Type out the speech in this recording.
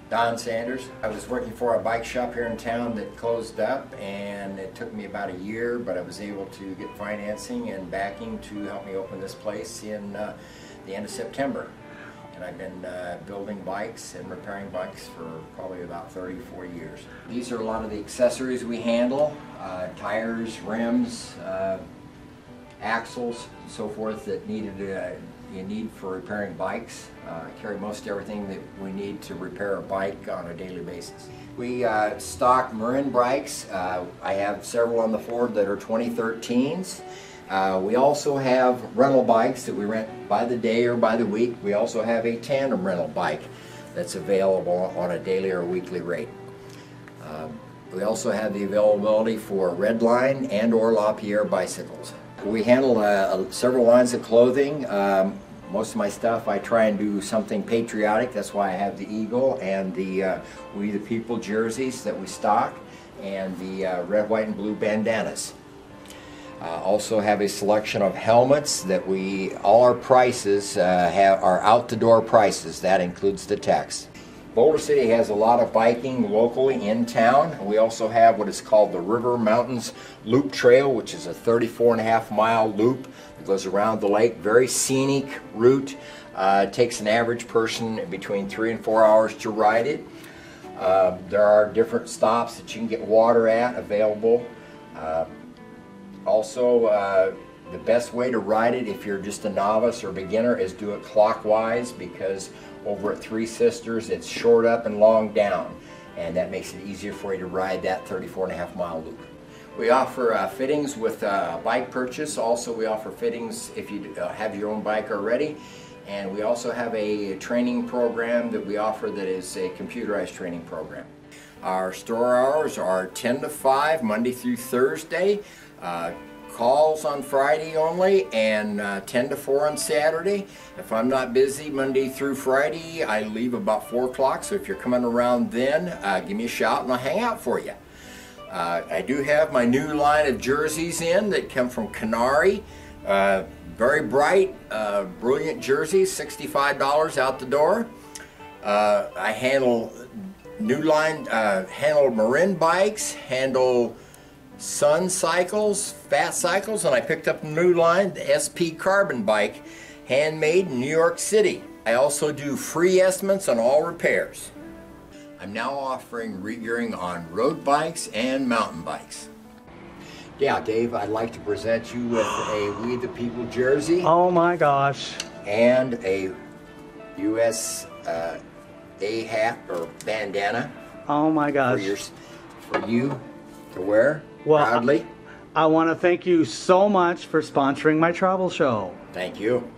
Don Sanders. I was working for a bike shop here in town that closed up, and it took me about a year, but I was able to get financing and backing to help me open this place in the end of September. And I've been building bikes and repairing bikes for probably about 34 years. These are a lot of the accessories we handle, tires, rims, axles, and so forth that you need for repairing bikes. Carry most everything that we need to repair a bike on a daily basis. We stock Marin bikes. I have several on the floor that are 2013s. We also have rental bikes that we rent by the day or by the week. We also have a tandem rental bike that's available on a daily or weekly rate. We also have the availability for Redline and or LaPierre bicycles. We handle several lines of clothing. Most of my stuff I try and do something patriotic. That's why I have the Eagle and the We the People jerseys that we stock, and the red, white, and blue bandanas. Also have a selection of helmets that all our prices are out-the-door prices. That includes the tax. Boulder City has a lot of biking locally in town. We also have what is called the River Mountains Loop Trail, which is a 34.5-mile loop that goes around the lake. Very scenic route. It takes an average person between 3 and 4 hours to ride it. There are different stops that you can get water at available. Also, the best way to ride it if you're just a novice or beginner is do it clockwise, because over at Three Sisters it's short up and long down, and that makes it easier for you to ride that 34.5-mile loop. We offer fittings with bike purchase. Also, we offer fittings if you have your own bike already, and we also have a training program that we offer that is a computerized training program. Our store hours are 10 to 5 Monday through Thursday. Calls on Friday only, and 10 to 4 on Saturday. If I'm not busy Monday through Friday, I leave about 4 o'clock, so if you're coming around then, give me a shout and I'll hang out for you. I do have my new line of jerseys in that come from Canary. Very bright, brilliant jerseys, $65 out the door. I handle new line, handle Marin bikes, handle Sun cycles, fat cycles, and I picked up a new line, the SP Carbon bike, handmade in New York City. I also do free estimates on all repairs. I'm now offering re-gearing on road bikes and mountain bikes. Yeah, Dave, I'd like to present you with a We the People jersey. Oh my gosh. And a USA hat or bandana. Oh my gosh. For you to wear. Well, proudly. I want to thank you so much for sponsoring my travel show. Thank you.